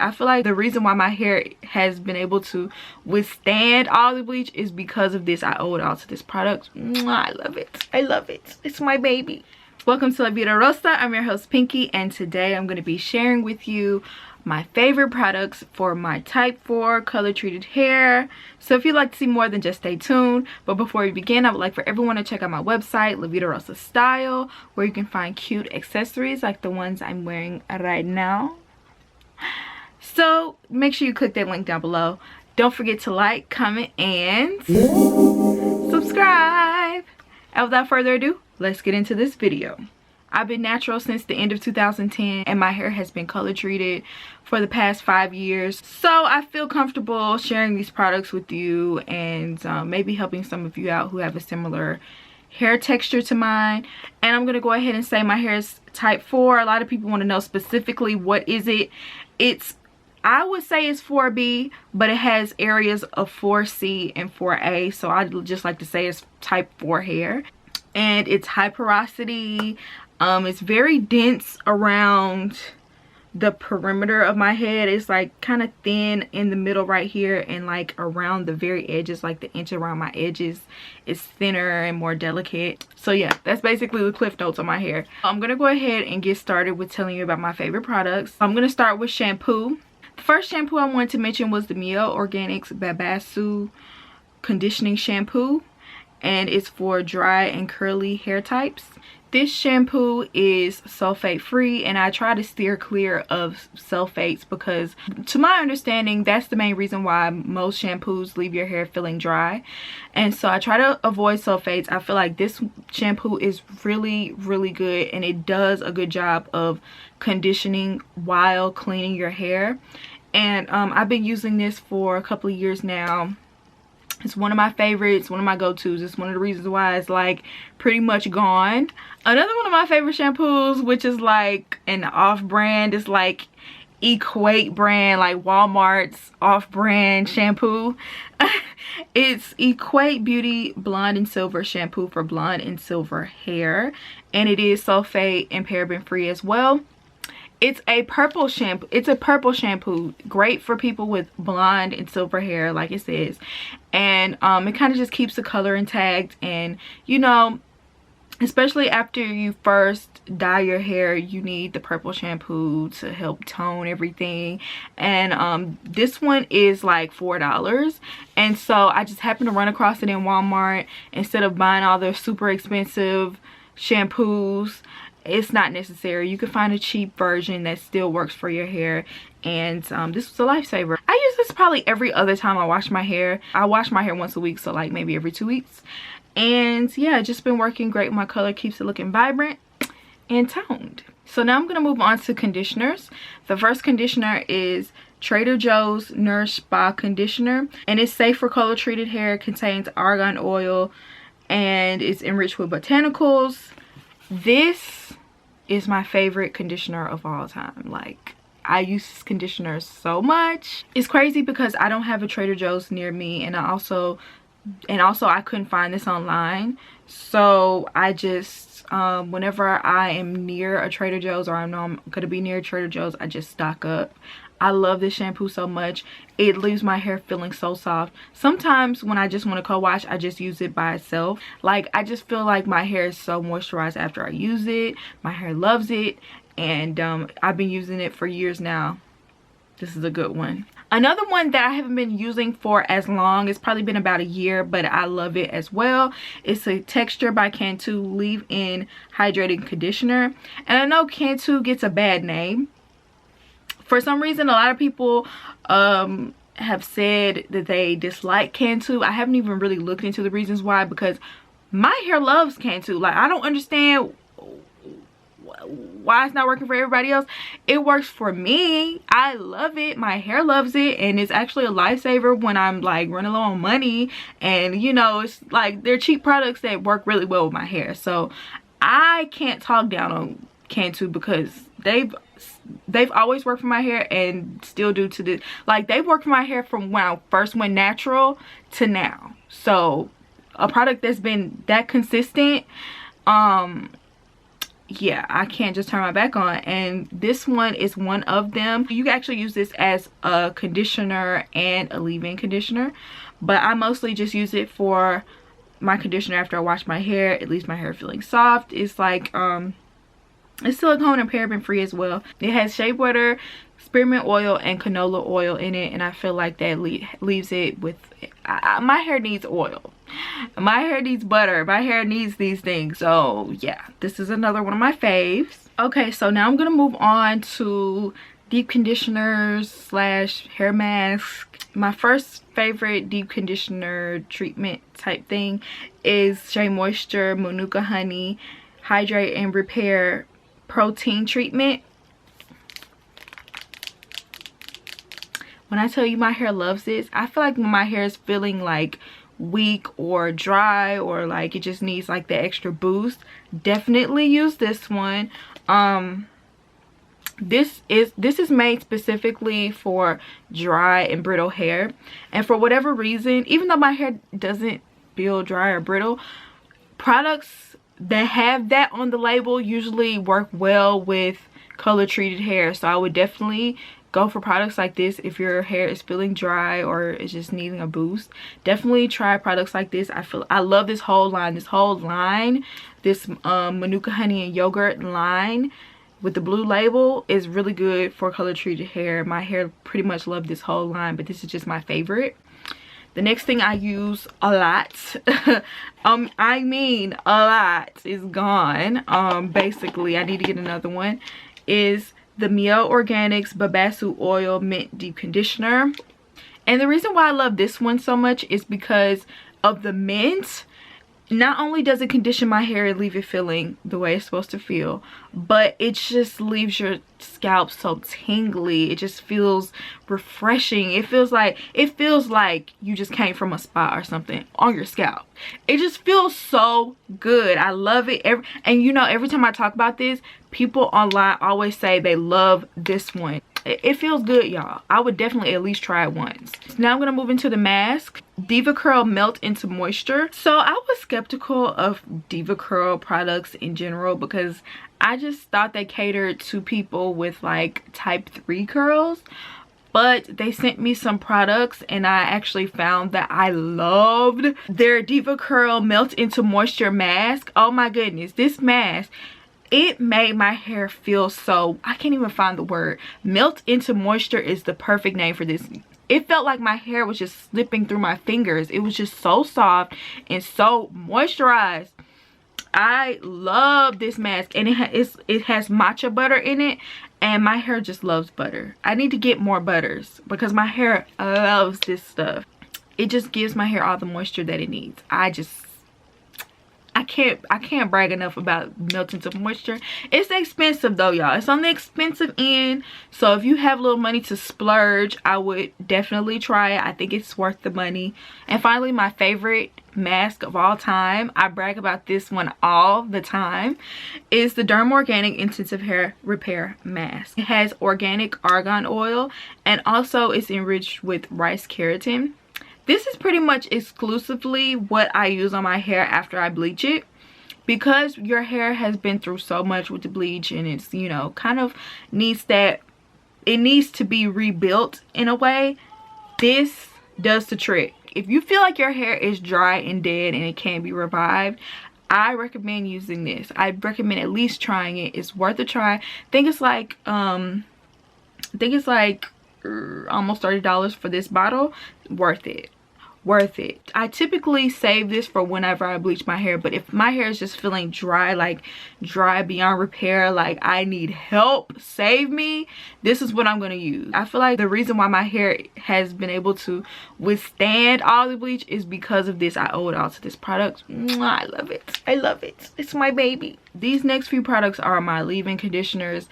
I feel like the reason why my hair has been able to withstand all the bleach is because of this. I owe it all to this product. Mwah, I love it. I love it. It's my baby. Welcome to La Vida Rosa. I'm your host Pinky, and today I'm going to be sharing with you my favorite products for my type 4 color treated hair. So if you'd like to see more, then just stay tuned. But before we begin, I would like for everyone to check out my website, La Vida Rosa Style, where you can find cute accessories like the ones I'm wearing right now. So make sure you click that link down below. Don't forget to like, comment, and subscribe. And without further ado, let's get into this video. I've been natural since the end of 2010, and my hair has been color treated for the past 5 years. So I feel comfortable sharing these products with you and maybe helping some of you out who have a similar hair texture to mine. And I'm gonna go ahead and say my hair is type 4. A lot of people want to know specifically what is it. I would say it's 4B, but it has areas of 4C and 4A, so I just like to say it's type 4 hair. And it's high porosity. It's very dense around the perimeter of my head. It's like kind of thin in the middle right here, and like around the very edges, like the inch around my edges, is thinner and more delicate. So yeah, that's basically the cliff notes on my hair. I'm gonna go ahead and get started with telling you about my favorite products. I'm gonna start with shampoo. The first shampoo I wanted to mention was the Mielle Organics Babasu Conditioning Shampoo, and it's for dry and curly hair types. This shampoo is sulfate free, and I try to steer clear of sulfates because to my understanding that's the main reason why most shampoos leave your hair feeling dry, and so I try to avoid sulfates. I feel like this shampoo is really good, and it does a good job of conditioning while cleaning your hair. And I've been using this for a couple of years now. It's one of my favorites, one of my go-tos. It's one of the reasons why it's like pretty much gone. Another one of my favorite shampoos, which is like an off-brand, is like Equate brand, like Walmart's off-brand shampoo. It's Equate Beauty Blonde and Silver shampoo for blonde and silver hair, and it is sulfate and paraben free as well. It's a purple shampoo. It's a purple shampoo, great for people with blonde and silver hair, like it says. And it kind of just keeps the color intact. And you know, especially after you first dye your hair, you need the purple shampoo to help tone everything. And this one is like $4, and so I just happened to run across it in Walmart. Instead of buying all their super expensive shampoos, it's not necessary. You can find a cheap version that still works for your hair, and this was a lifesaver. I use this probably every other time I wash my hair. I wash my hair once a week, so like maybe every 2 weeks. And yeah, it's just been working great. My color keeps it looking vibrant and toned. So now I'm gonna move on to conditioners. The first conditioner is Trader Joe's Nourish Spa Conditioner, and it's safe for color treated hair. It contains argan oil and it's enriched with botanicals. This is my favorite conditioner of all time. Like, I use this conditioner so much. It's crazy because I don't have a Trader Joe's near me, and also I couldn't find this online. So I just whenever I am near a Trader Joe's, or I know I'm gonna be near Trader Joe's, I just stock up. I love this shampoo so much. It leaves my hair feeling so soft. Sometimes when I just want to co-wash, I just use it by itself. Like, I just feel like my hair is so moisturized after I use it. My hair loves it, and I've been using it for years now. This is a good one. Another one that I haven't been using for as long, it's probably been about a year, but I love it as well. It's a Texture by Cantu Leave-In Hydrating Conditioner. And I know Cantu gets a bad name. For some reason, a lot of people have said that they dislike Cantu. I haven't even really looked into the reasons why, because my hair loves Cantu. Like, I don't understand why it's not working for everybody else. It works for me. I love it. My hair loves it, and it's actually a lifesaver when I'm like running low on money. And you know, it's like they're cheap products that work really well with my hair. So I can't talk down on Cantu because they've always worked for my hair and still do to this. Like, they've worked for my hair from when I first went natural to now. So a product that's been that consistent, yeah, I can't just turn my back on. And this one is one of them. You can actually use this as a conditioner and a leave-in conditioner, but I mostly just use it for my conditioner after I wash my hair. It leaves my hair feeling soft. It's like it's silicone and paraben free as well. It has shea butter, spearmint oil, and canola oil in it, and I feel like that leaves it with my hair needs oil, my hair needs butter, my hair needs these things. So yeah, this is another one of my faves. Okay, so now I'm gonna move on to deep conditioners slash hair mask. My first favorite deep conditioner treatment type thing is Shea Moisture Manuka Honey Hydrate and Repair Protein Treatment. When I tell you my hair loves this, I feel like when my hair is feeling like weak or dry, or like it just needs like the extra boost, definitely use this one. This is made specifically for dry and brittle hair, and for whatever reason, even though my hair doesn't feel dry or brittle, products that have that on the label usually work well with color treated hair. So I would definitely go for products like this if your hair is feeling dry or is just needing a boost. Definitely try products like this. I love this whole line. This Manuka Honey and Yogurt line with the blue label is really good for color treated hair. My hair pretty much loved this whole line, but this is just my favorite. The next thing I use a lot, I mean a lot, is gone. Basically, I need to get another one, is the Mielle Organics Babasu Oil Mint Deep Conditioner. And the reason why I love this one so much is because of the mint. Not only does it condition my hair and leave it feeling the way it's supposed to feel, but it just leaves your scalp so tingly. It just feels refreshing. It feels like you just came from a spa or something on your scalp. It just feels so good. I love it. And you know, every time I talk about this, people online always say they love this one. It feels good, y'all. I would definitely at least try it once. Now I'm gonna move into the mask. Deva Curl Melt into Moisture. So I was skeptical of Deva Curl products in general because I just thought they catered to people with like type 3 curls. But they sent me some products and I actually found that I loved their Deva Curl Melt into Moisture mask. Oh my goodness, this mask, it made my hair feel so, I can't even find the word. Melt into Moisture is the perfect name for this. It felt like my hair was just slipping through my fingers. It was just so soft and so moisturized. I love this mask, and it has matcha butter in it, and my hair just loves butter. I need to get more butters because my hair loves this stuff. It just gives my hair all the moisture that it needs. I can't brag enough about Melt into Moisture. It's expensive though, y'all. It's on the expensive end. So if you have a little money to splurge, I would definitely try it. I think it's worth the money. And finally, my favorite mask of all time, I brag about this one all the time, is the Dermorganic Intensive Hair Repair Mask. It has organic argan oil and also it's enriched with rice keratin. This is pretty much exclusively what I use on my hair after I bleach it, because your hair has been through so much with the bleach and it's, you know, kind of needs that, it needs to be rebuilt in a way. This does the trick. If you feel like your hair is dry and dead and it can't be revived, I recommend using this. I recommend at least trying it. It's worth a try. I think it's like almost $30 for this bottle. Worth it. Worth it. I typically save this for whenever I bleach my hair, but if my hair is just feeling dry, like dry beyond repair, like I need help, save me, this is what I'm going to use. I feel like the reason why my hair has been able to withstand all the bleach is because of this. I owe it all to this product. I love it. I love it. It's my baby. These next few products are my leave-in conditioners.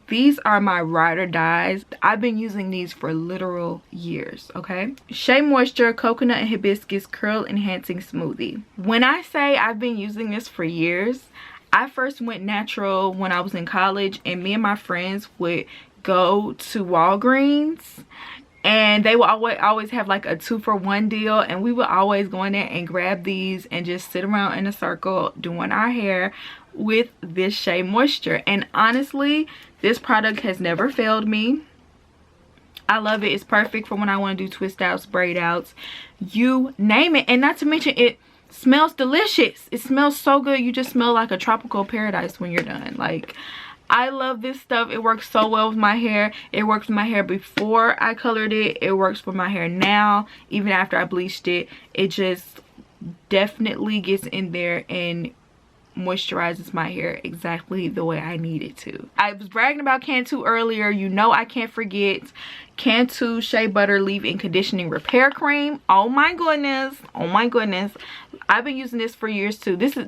These are my ride or dies. I've been using these for literal years, okay? Shea Moisture Coconut and Hibiscus Curl Enhancing Smoothie. When I say I've been using this for years, I first went natural when I was in college, and me and my friends would go to Walgreens and they would always have like a 2-for-1 deal, and we would always go in there and grab these and just sit around in a circle doing our hair with this Shea moisture. And honestly, this product has never failed me. I love it. It's perfect for when I want to do twist outs, braid outs, you name it. And not to mention, it smells delicious. It smells so good. You just smell like a tropical paradise when you're done. Like, I love this stuff. It works so well with my hair. It works with my hair before I colored it. It works for my hair now, even after I bleached it. It just definitely gets in there and moisturizes my hair exactly the way I need it to. I was bragging about Cantu earlier. You know I can't forget Cantu Shea Butter Leave-In Conditioning Repair Cream. Oh my goodness. Oh my goodness. I've been using this for years too. This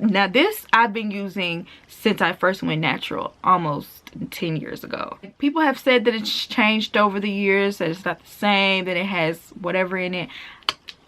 I've been using since I first went natural, almost 10 years ago. People have said that it's changed over the years, that it's not the same, that it has whatever in it.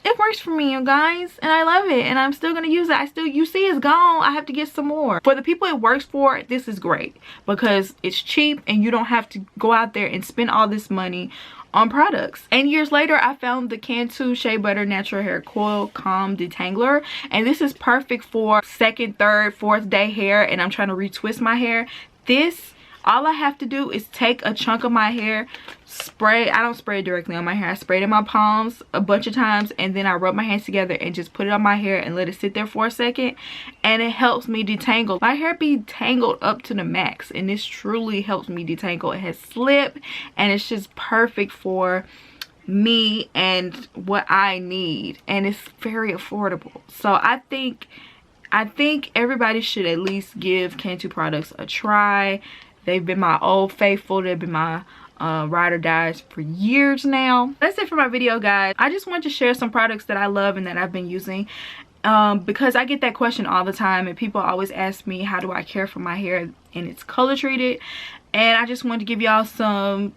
It works for me, you guys, and I love it, and I'm still gonna use it. You see it's gone. I have to get some more. For the people it works for, this is great because it's cheap and you don't have to go out there and spend all this money on products. And years later, I found the Cantu Shea Butter Natural Hair Coil Calm Detangler, and this is perfect for second, third, fourth day hair, and I'm trying to retwist my hair. This, all I have to do is take a chunk of my hair, spray. I don't spray it directly on my hair. I spray it in my palms a bunch of times, and then I rub my hands together and just put it on my hair and let it sit there for a second, and it helps me detangle. My hair be tangled up to the max, and this truly helps me detangle. It has slip, and it's just perfect for me and what I need, and it's very affordable. So I think everybody should at least give Cantu products a try. They've been my old faithful. They've been my ride or dies for years now. That's it for my video, guys. I just wanted to share some products that I love and that I've been using because I get that question all the time, and people always ask me, how do I care for my hair and it's color treated? And I just wanted to give y'all some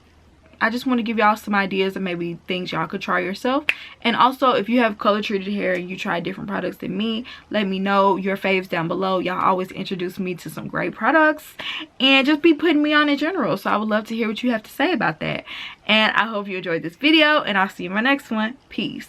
ideas and maybe things y'all could try yourself. And also, if you have color treated hair and you try different products than me, let me know your faves down below. Y'all always introduce me to some great products and just be putting me on in general. So I would love to hear what you have to say about that. And I hope you enjoyed this video, and I'll see you in my next one. Peace.